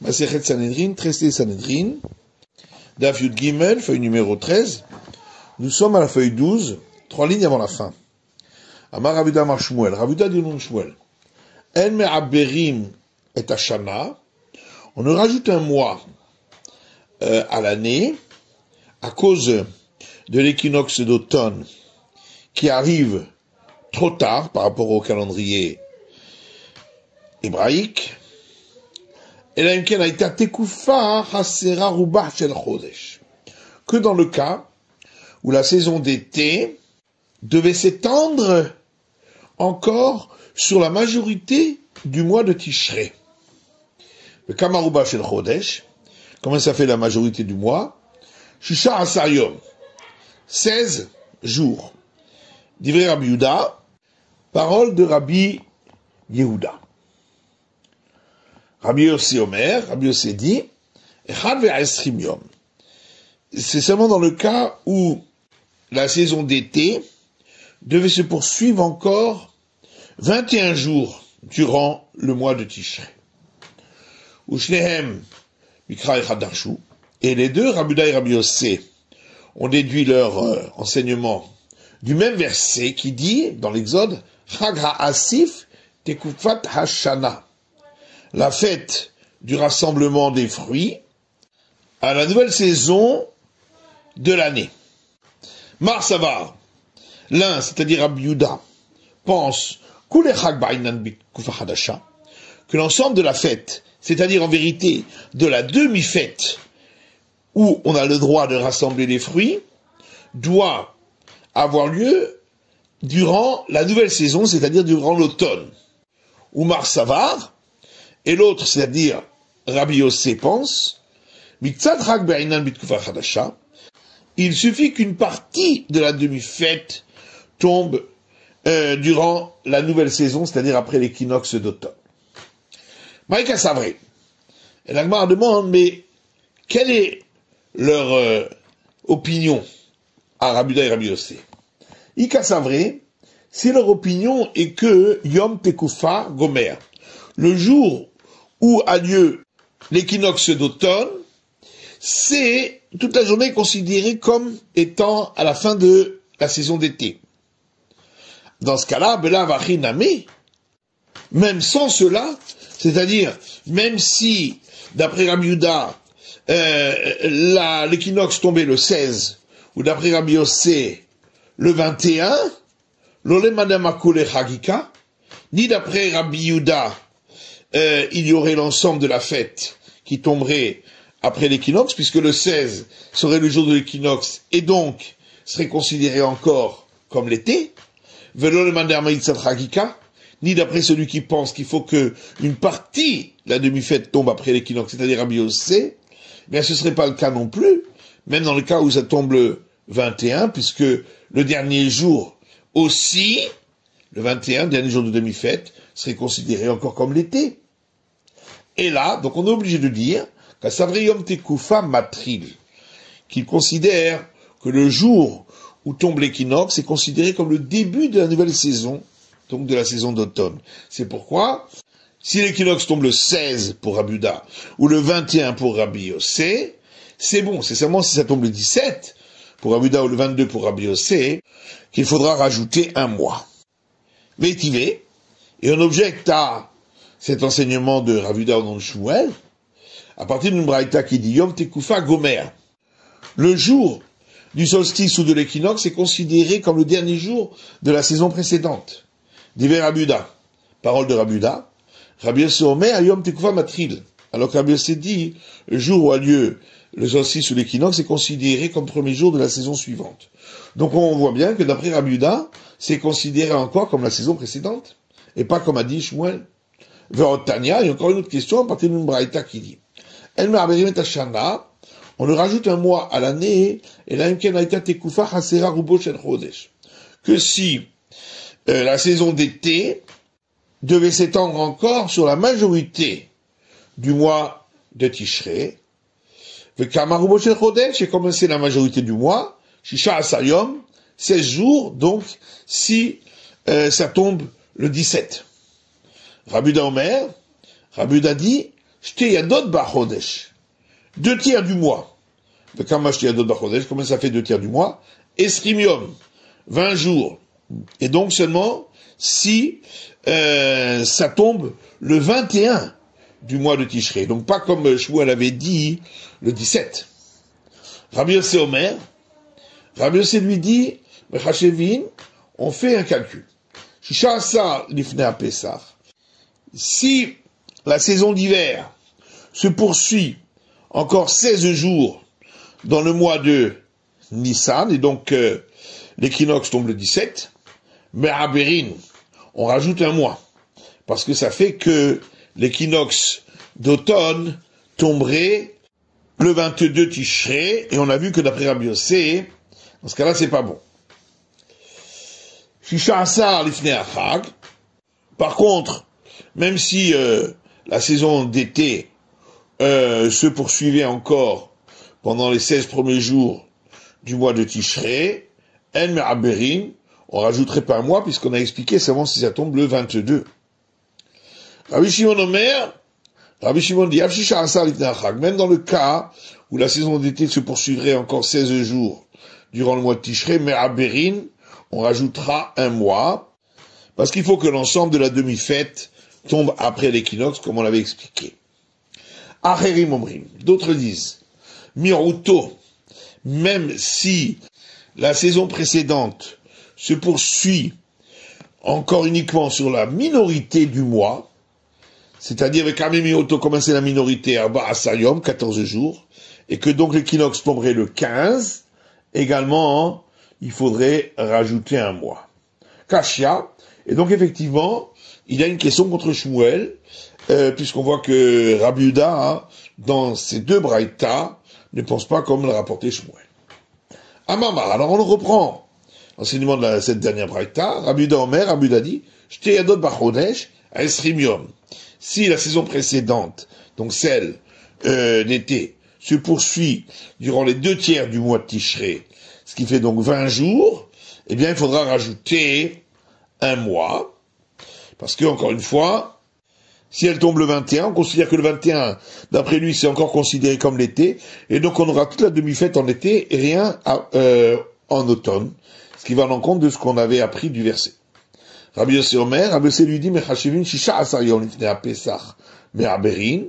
Masechet Sanhedrin, Traité Sanhedrin, Daf Yud Gimel, feuille numéro 13. Nous sommes à la feuille 12, 3 lignes avant la fin. Amar Rabuda Mar Shmuel, Rabuda dit non Shmuel. En me'aberim et Hashana, on rajoute un mois à l'année à cause de l'équinoxe d'automne qui arrive trop tard par rapport au calendrier hébraïque. Et là, que dans le cas où la saison d'été devait s'étendre encore sur la majorité du mois de Tishré. Le Kamaruba Shel Chodesh, comment ça fait la majorité du mois? Shisha Asar Yom, 16 jours. Divrei Rabbi Yehuda, parole de Rabbi Yehuda. Rabbi Yossi Omer, Rabbi Yossi dit, Echad ve'esrim Yom. C'est seulement dans le cas où la saison d'été devait se poursuivre encore 21 jours durant le mois de Tishré. Ushnehem Mikra Echad Darshu. Et les deux, Rabbi Yehuda et Rabbi Yossi, ont déduit leur enseignement du même verset qui dit, dans l'Exode, Chag ha'asif tekufat hashana. La fête du rassemblement des fruits à la nouvelle saison de l'année. Mar Savar, l'un, c'est-à-dire Rabbi Yehuda, pense que l'ensemble de la fête, c'est-à-dire en vérité de la demi-fête où on a le droit de rassembler les fruits, doit avoir lieu durant la nouvelle saison, c'est-à-dire durant l'automne. Ou Mar Savar, et l'autre, c'est-à-dire Rabbi Yossi pense, il suffit qu'une partie de la demi-fête tombe durant la nouvelle saison, c'est-à-dire après l'équinoxe d'automne. Maïka Savré. Et l'Agmara demande, mais quelle est leur opinion à Rabbi Yehuda et Rabbi Yossi? Ika Savré, si leur opinion est que Yom Tekufa Gomer, le jour où a lieu l'équinoxe d'automne, c'est toute la journée considérée comme étant à la fin de la saison d'été. Dans ce cas-là, Bela Vachiname, même sans cela, c'est-à-dire, même si, d'après Rabbi Yehuda, l'équinoxe tombait le 16, ou d'après Rabbi Yossi, le 21, l'Ole Madame Akule Chagika, ni d'après Rabbi Yehuda, il y aurait l'ensemble de la fête qui tomberait après l'équinoxe, puisque le 16 serait le jour de l'équinoxe, et donc serait considéré encore comme l'été, ni d'après celui qui pense qu'il faut que une partie de la demi-fête tombe après l'équinoxe, c'est-à-dire Rabbi Yossi, mais ce serait pas le cas non plus, même dans le cas où ça tombe le 21, puisque le dernier jour aussi, le 21, dernier jour de demi-fête, serait considéré encore comme l'été. Et là, donc on est obligé de dire qu'à Savriyom Tekufa Matril, qu'il considère que le jour où tombe l'équinoxe est considéré comme le début de la nouvelle saison, donc de la saison d'automne. C'est pourquoi, si l'équinoxe tombe le 16 pour Rabbi Yehuda, ou le 21 pour Rabbi Yossi, c'est bon, c'est seulement si ça tombe le 17 pour Rabbi Yehuda ou le 22 pour Rabbi Yossi, qu'il faudra rajouter un mois. Vétivé, et on objecte à cet enseignement de Rabbi Yehuda au nom de Shmuel, à partir d'une braïta qui dit Yom Tekufa Gomer. Le jour du solstice ou de l'équinoxe est considéré comme le dernier jour de la saison précédente. Divrei Rabbi Yehuda, parole de Rabbi Yehuda, Rabbi Yossi Omer Yom Tekufa Matril. Alors que Rabbi Yossi dit, le jour où a lieu le solstice ou l'équinoxe est considéré comme premier jour de la saison suivante. Donc on voit bien que d'après Rabbi Yehuda, c'est considéré encore comme la saison précédente, et pas comme a dit Shmuel. Verotania, il y a encore une autre question à partir d'une braïta qui dit El me'aberim et hashana, on leur rajoute un mois à l'année, et là, que si la saison d'été devait s'étendre encore sur la majorité du mois de Tishré, et comme c'est la majorité du mois, Shisha Asayom, 16 jours, donc si ça tombe le 17. Rabbi Yehuda Omer, Rabbi Yehuda dit, Shte Yadot Bachodesh. 2 tiers du mois. Comment ça fait 2 tiers du mois? Esrimium. 20 jours. Et donc seulement si ça tombe le 21 du mois de Tishrei. Donc pas comme Shmuel avait dit le 17. Rabbi Yossé Omer, Rabbi Yossé lui dit, on fait un calcul. Si la saison d'hiver se poursuit encore 16 jours dans le mois de Nissan, et donc l'équinoxe tombe le 17, mais à Bérin, on rajoute un mois, parce que ça fait que l'équinoxe d'automne tomberait le 22 Tishrei, et on a vu que d'après Rabbi Yossé, dans ce cas-là, c'est pas bon. Par contre, même si la saison d'été se poursuivait encore pendant les 16 premiers jours du mois de Tishrei, En Me'aberin, on rajouterait pas un mois, puisqu'on a expliqué seulement si ça tombe le 22. Rabbi Shimon Omer, Rabbi Shimon dit, même dans le cas où la saison d'été se poursuivrait encore 16 jours durant le mois de Tishrei, Me'aberin, on rajoutera un mois, parce qu'il faut que l'ensemble de la demi-fête tombe après l'équinoxe, comme on l'avait expliqué. Acherim Omrim, d'autres disent, Miruto, même si la saison précédente se poursuit encore uniquement sur la minorité du mois, c'est-à-dire avec Amimiruto, commencer la minorité à Asayom, 14 jours, et que donc l'équinoxe tomberait le 15, également, il faudrait rajouter un mois. Kashia, et donc effectivement, il y a une question contre Shmuel, puisqu'on voit que Rabbi Yehuda, dans ces 2 braïtas, ne pense pas comme l'a rapporté Shmuel. Amamar, alors on le reprend. L'enseignement de cette dernière braïta, Rabbi Yehuda Omer, Rabbi Yehuda dit, Shte Yadot Bachodesh, Esrim Yom. Si la saison précédente, donc celle d'été, se poursuit durant les 2 tiers du mois de Tishrei, ce qui fait donc 20 jours, eh bien il faudra rajouter un mois, parce que, encore une fois, si elle tombe le 21, on considère que le 21, d'après lui, c'est encore considéré comme l'été, et donc on aura toute la demi-fête en été et rien en automne, ce qui va à l'encontre de ce qu'on avait appris du verset. Rabbi Yossé Omer, Rabbi Yossé lui dit, Mechashivin Shisha Asar Yom Lifnei HaPesach Me'aberin,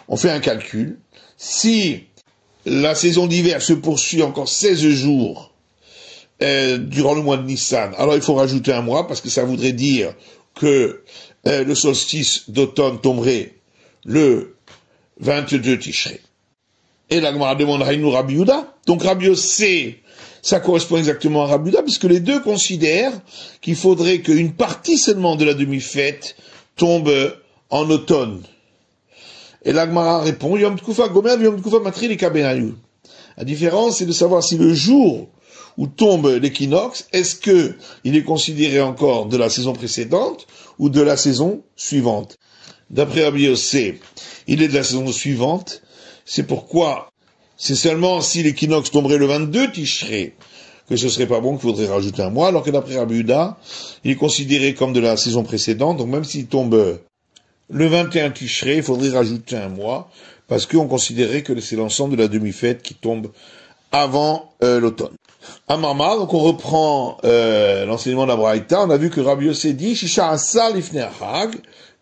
on fait un calcul, si la saison d'hiver se poursuit encore 16 jours durant le mois de Nissan, alors il faut rajouter un mois, parce que ça voudrait dire que le solstice d'automne tomberait le 22 Tishrei. Et la Gemara demande à nous Rabbi Yehuda. Donc Rabbi Yossé, ça correspond exactement à Rabbi Yehuda, puisque les deux considèrent qu'il faudrait qu'une partie seulement de la demi-fête tombe en automne. Et la Gemara répond, Yom Tkufa Gomer, Yom Tkufa Matri Likabenayu. La différence, c'est de savoir si le jour où tombe l'équinoxe, est-ce que il est considéré encore de la saison précédente ou de la saison suivante? D'après Rabbi Yossé, il est de la saison suivante. C'est pourquoi c'est seulement si l'équinoxe tomberait le 22 Tishrei que ce serait pas bon qu'il faudrait rajouter un mois, alors que d'après Rabbi Yehuda, il est considéré comme de la saison précédente, donc même s'il tombe le 21 Tishrei, il faudrait rajouter un mois, parce qu'on considérait que c'est l'ensemble de la demi-fête qui tombe avant l'automne. Amama, donc on reprend l'enseignement de la Braïta, on a vu que Rabbi Yossé dit, Shisha Asar Lifnei Hag,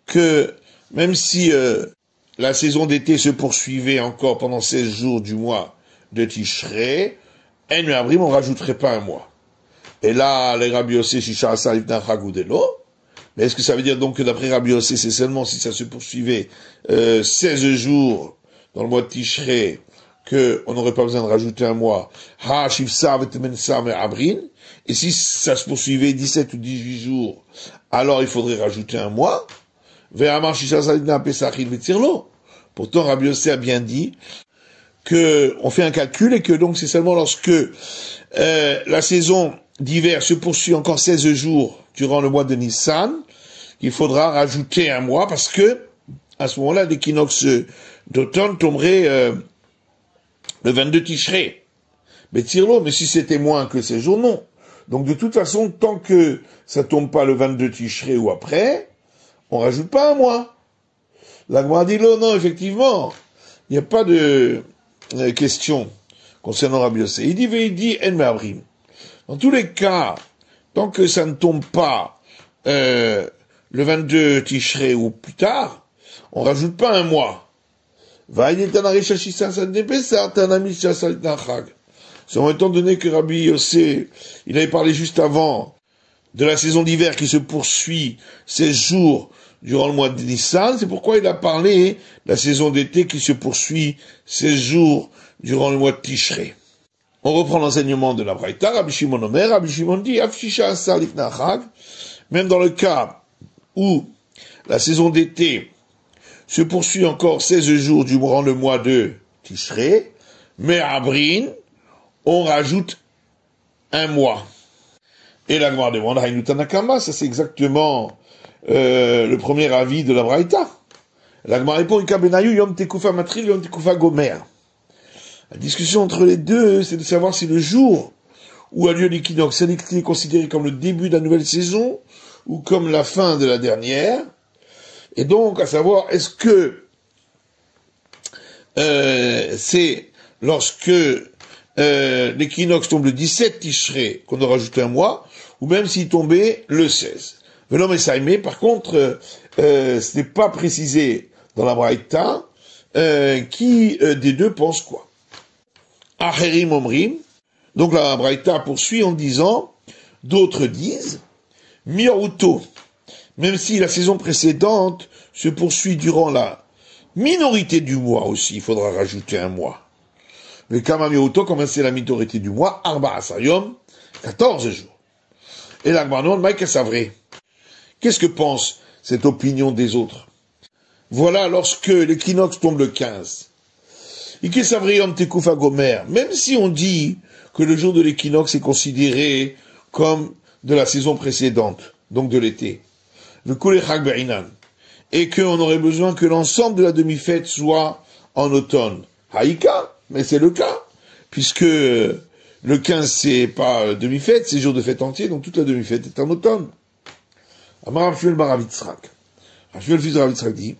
que même si la saison d'été se poursuivait encore pendant 16 jours du mois de Tishrei, En Me'abrim, on rajouterait pas un mois. Et là, les Rabbi Yossé, Shisha Asar Lifnei Hag ou Delo, mais est-ce que ça veut dire donc que d'après Rabbi Yossé, c'est seulement si ça se poursuivait 16 jours dans le mois de Tishrei, qu'on n'aurait pas besoin de rajouter un mois, ha, shivsa, vetemensa, me'abrin, et si ça se poursuivait 17 ou 18 jours, alors il faudrait rajouter un mois, ve'amar shisha salidna pesachil vetirlo. Pourtant, Rabbi Yossé a bien dit que on fait un calcul et que donc c'est seulement lorsque la saison d'hiver se poursuit encore 16 jours durant le mois de Nissan qu'il faudra rajouter un mois, parce que à ce moment-là, l'équinoxe d'automne tomberait le 22 Tishrei. Mais tirlo, mais si c'était moins que ces jours, non. Donc de toute façon, tant que ça tombe pas le 22 Tishrei ou après, on rajoute pas un mois. La Gemara dit non, effectivement, il n'y a pas de question concernant Rabbi Yossé. Il dit, en me'abrim. Dans tous les cas, tant que ça ne tombe pas le 22 Tishrei ou plus tard, on rajoute pas un mois. C'est étant donné que Rabbi Yossé, il avait parlé juste avant de la saison d'hiver qui se poursuit 16 jours durant le mois de Nissan, c'est pourquoi il a parlé de la saison d'été qui se poursuit 16 jours durant le mois de Tishrei. On reprend l'enseignement de la Braïta, Rabbi Shimon Omer, Rabbi Shimon dit, même dans le cas où la saison d'été se poursuit encore 16 jours durant le mois de Tishrei, mais à Abrin, on rajoute un mois. Et la Gemara demande, Haïnutanakama, ça c'est exactement le premier avis de la Braïta. La Gemara répond, Ika benayu yom tekufa matril yom tekufa gomer. La discussion entre les deux, c'est de savoir si le jour où a lieu l'équinoxe est considéré comme le début de la nouvelle saison ou comme la fin de la dernière. Et donc, à savoir, est-ce que c'est lorsque l'équinoxe tombe le 17 Tishrei qu'on aura rajouté un mois, ou même s'il tombait le 16. Velom et Saïmé, par contre, ce n'est pas précisé dans la Braïta qui des deux pense quoi. Acherim Omrim, donc la Braïta poursuit en disant, d'autres disent, Miruto, même si la saison précédente se poursuit durant la minorité du mois aussi, il faudra rajouter un mois. Mais Kama Miruto, comme c'est la minorité du mois, Arba Asayom, 14 jours. Et l'Agmanon, Maïka Savré. Qu'est-ce que pense cette opinion des autres? Voilà lorsque l'équinoxe tombe le 15. Ike Savré Yom Tekoufa Gomer, même si on dit que le jour de l'équinoxe est considéré comme de la saison précédente, donc de l'été, et qu'on aurait besoin que l'ensemble de la demi-fête soit en automne. Haïka, mais c'est le cas, puisque le 15 c'est pas demi-fête, c'est jour de fête entier, donc toute la demi-fête est en automne. Amar Rav Shmuel bar Rav Yitzchak. Rav Shmuel fils de Rav Yitzchak dit,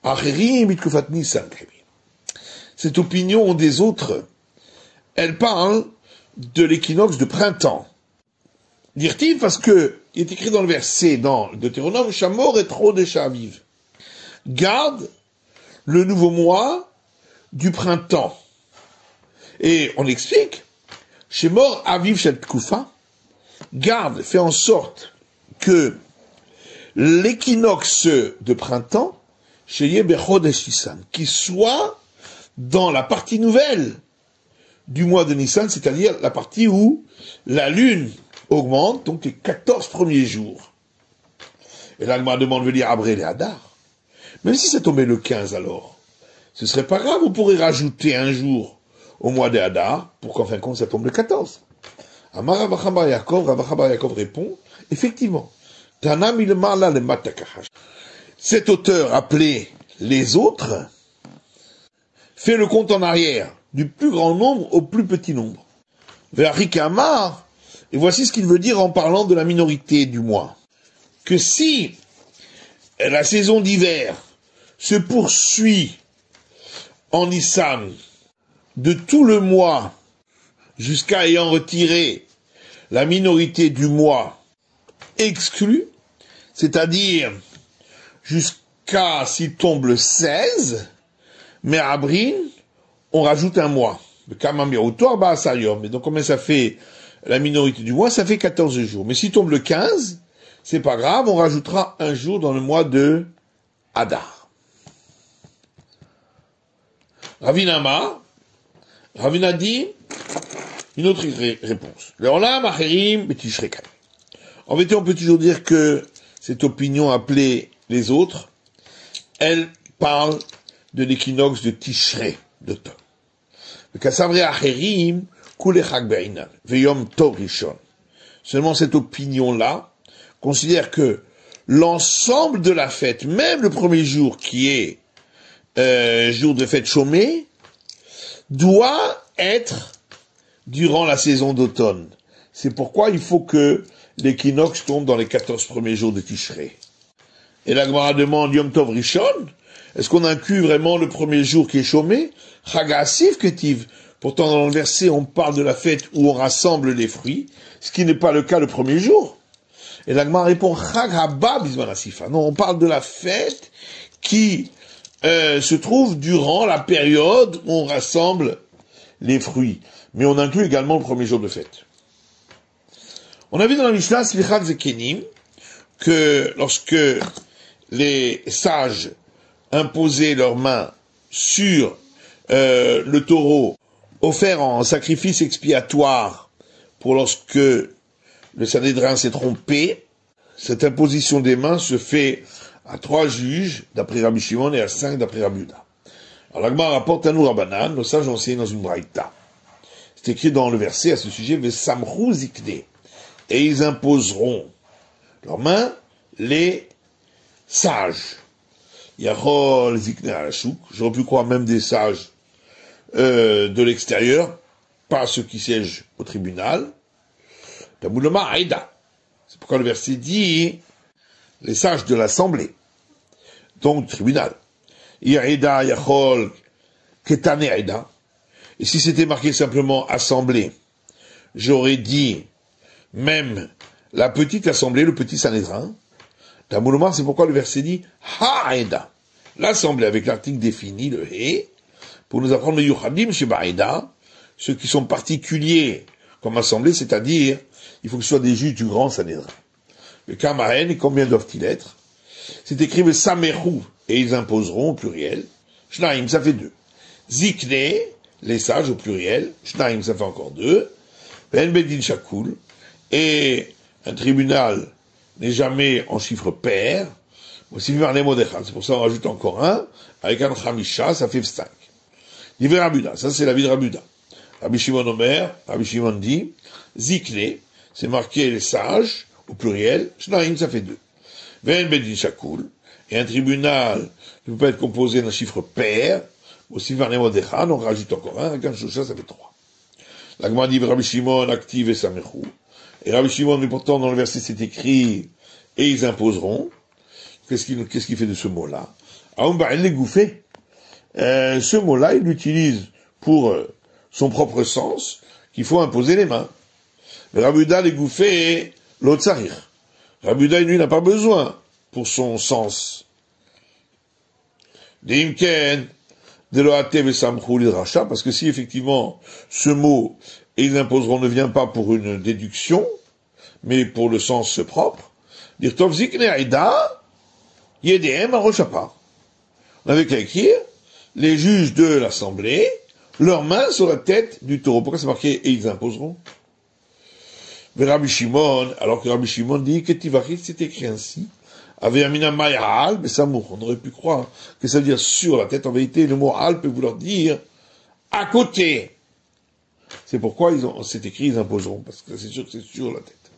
Acherim mitkufat Nisan. Cette opinion des autres, elle parle de l'équinoxe de printemps. Dire-t-il parce que il est écrit dans le verset, dans le Deutéronome, Shamor et Tro de Shaviv. Garde le nouveau mois du printemps. Et on explique, Shemor Aviv Shet Kufa, garde, fait en sorte que l'équinoxe de printemps, Sheye Bechodesh Nissan, qui soit dans la partie nouvelle du mois de Nissan, c'est-à-dire la partie où la lune augmente, donc les 14 premiers jours. Et là, l'Agma demande de dire Abré les Hadar. Même si ça tombait le 15 alors, ce serait pas grave, on pourrait rajouter un jour au mois de Hadar, pour qu'en fin de compte ça tombe le 14. Amar Ravachabar Yaakov répond, effectivement, Tanam il marla le matakahash. Cet auteur appelé les autres fait le compte en arrière, du plus grand nombre au plus petit nombre. Ve'achik Amar, et voici ce qu'il veut dire en parlant de la minorité du mois. Que si la saison d'hiver se poursuit en Nissan de tout le mois jusqu'à ayant retiré la minorité du mois exclue, c'est-à-dire jusqu'à s'il tombe le 16, mais à Abrin, on rajoute un mois. Le Kamamirotor, bah, ça y est. Mais donc, combien ça fait la minorité du mois? Ça fait 14 jours. Mais s'il tombe le 15, c'est pas grave, on rajoutera un jour dans le mois de Hadar. Ravina dit une autre réponse. En vérité, on peut toujours dire que cette opinion appelée les autres, elle parle de l'équinoxe de Tishrei, d'automne. Seulement cette opinion-là considère que l'ensemble de la fête, même le premier jour qui est jour de fête chômée, doit être durant la saison d'automne. C'est pourquoi il faut que l'équinoxe tombe dans les 14 premiers jours de Tishrei. Et la Gemara demande Yom Tov Rishon, Est-ce qu'on inclut vraiment le premier jour qui est chômé? Chagasif ketiv. Pourtant, dans le verset, on parle de la fête où on rassemble les fruits, ce qui n'est pas le cas le premier jour. Et l'Agma répond, Chag haba bisman asifa. Non, on parle de la fête qui se trouve durant la période où on rassemble les fruits. Mais on inclut également le premier jour de fête. On a vu dans la Mishnah, Slichat Zekenim, que lorsque les sages imposaient leurs mains sur le taureau offert en sacrifice expiatoire pour lorsque le Sanhédrin s'est trompé, cette imposition des mains se fait à 3 juges d'après Rabbi Shimon et à 5 d'après Rabbi Yehuda. Alors l'Agma rapporte à nous Rabbanan, nos sages ont enseigné dans une braïta. C'est écrit dans le verset à ce sujet, Vesamrou zikne, et ils imposeront leurs mains les sages. Yachol zikne alachouk, j'aurais pu croire même des sages de l'extérieur, pas ceux qui siègent au tribunal. Tabouloma aïda. C'est pourquoi le verset dit les sages de l'assemblée, donc du tribunal. Yaïda yachol ketane aïda. Et si c'était marqué simplement assemblée, j'aurais dit même la petite assemblée, le petit Sanhédrin. Tabouloma, c'est pourquoi le verset dit ha'aïda. L'assemblée avec l'article défini, le he, pour nous apprendre le yuchadim chez Ba'ida, ceux qui sont particuliers comme assemblée, c'est-à-dire, il faut que ce soit des juges du grand Sanhédrin. Le Kamahen, combien doivent-ils être? C'est écrit le Samerou, et ils imposeront au pluriel. Shnaim, ça fait 2. Zikne, les sages au pluriel. Shnaim, ça fait encore 2. Ben Bedin Shakul, et un tribunal n'est jamais en chiffre pair. C'est pour ça qu'on rajoute encore un, avec un Khamisha, ça fait 5. Divrei Rabuda, ça c'est la vie de Rabuda. Rabbi Shimon Omer, Rabbi Shimon dit, Zikne, c'est marqué les sages, au pluriel, Shnaim, ça fait 2. Ven Bedin Shakul, et un tribunal ne peut pas être composé d'un chiffre pair, aussi Varne Modechan, on rajoute encore un, avec un Shosha, ça fait 3. L'Agma dit, Rabbi Shimon active et Samechou, et Rabbi Shimon, mais pourtant dans le verset c'est écrit, et ils imposeront. Qu'est-ce qu'il fait de ce mot-là? Aoumba, elle l'est gouffé. Ce mot-là, il l'utilise pour son propre sens, qu'il faut imposer les mains. Mais Rabuda les gouffé l'otsarir. Rabuda, lui, n'a pas besoin pour son sens. Deimken, deloate vesamchou lidracha, parce que si effectivement ce mot, et ils imposeront, ne vient pas pour une déduction, mais pour le sens propre, dire tov zikne aïda, yedem aroshapa. On avait qu'à écrire, les juges de l'assemblée, leurs mains sur la tête du taureau. Pourquoi c'est marqué et ils imposeront? Mais Rabbi Shimon, alors que Rabbi Shimon dit que Tivachit, c'est écrit ainsi. Avec Amina Mayal, mais ça on aurait pu croire que ça veut dire sur la tête. En vérité, le mot al peut vouloir dire à côté. C'est pourquoi c'est écrit ils imposeront, parce que c'est sûr que c'est sur la tête.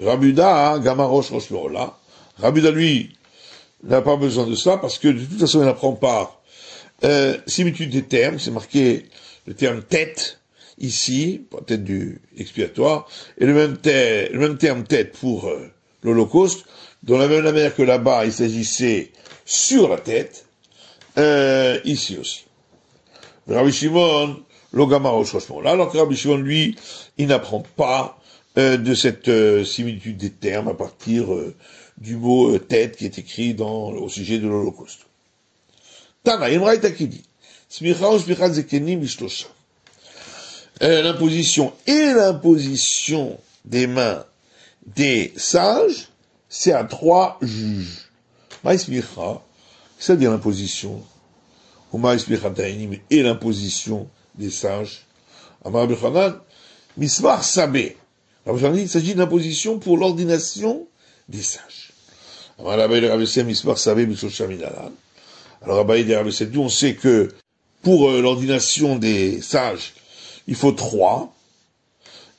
Rabuda, Gamarosh Roshmerola. Rabuda, lui, n'a pas besoin de ça, parce que de toute façon, il n'apprend pas similitude des termes, c'est marqué le terme tête, ici, pour la tête du expiatoire, et le même terme tête pour l'Holocauste, de la même manière que là-bas, il s'agissait sur la tête, ici aussi. Rabbi Shimon, l'Ogamarosh Roshmon, là, alors que Rabbi Shimon, lui, il n'apprend pas de cette similitude des termes à partir du mot tête qui est écrit au sujet de l'Holocauste. Tana, il me qui dit, Smicha ou Smicha Zekenim Ishtosha. L'imposition et l'imposition des mains des sages, c'est à 3 juges. Maïsmicha, c'est-à-dire l'imposition, ou Maïsmicha Ta'inim, et l'imposition des sages. Amar Bechanan, Mismar Sabé. Il s'agit d'une imposition pour l'ordination des sages. Amar Abaye de Rabessé, Mismar Sabé, Bishosha Minalan. Alors Abaye de Rabessé, d'où on sait que pour l'ordination des sages, il faut 3.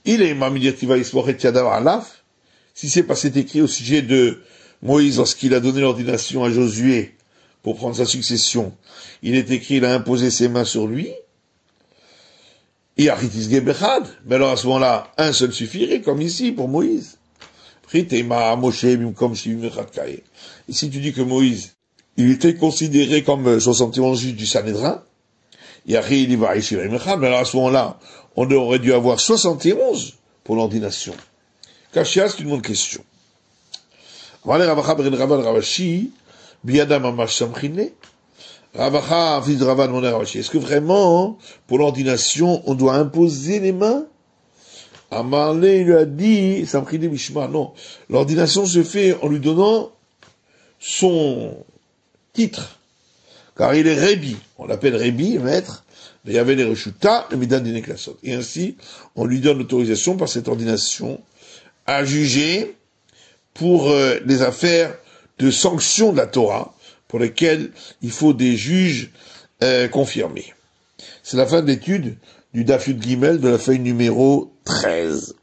Il est Mamidirtiva Ismochet Yadav Alaf. Si c'est pas c'est écrit au sujet de Moïse lorsqu'il a donné l'ordination à Josué pour prendre sa succession, il est écrit, il a imposé ses mains sur lui. Et Aritis Gebechad. Mais alors à ce moment-là, un seul suffirait, comme ici pour Moïse. Et si tu dis que Moïse, il était considéré comme 71 juge du Sanhédrin. Mais alors à ce moment-là, on aurait dû avoir 71 pour l'ordination. Kashia, c'est une bonne question. Est-ce que vraiment, pour l'ordination, on doit imposer les mains? Amarlé lui a dit, Samkhine Mishma, non. L'ordination se fait en lui donnant son titre. Car il est Rébi. On l'appelle Rébi, maître. Mais il y avait les Reshuta, le Midan Dineklasot. Et ainsi, on lui donne l'autorisation par cette ordination à juger pour les affaires de sanctions de la Torah, pour lesquelles il faut des juges confirmés. C'est la fin de l'étude du Daf Yud Gimel de la feuille numéro 13.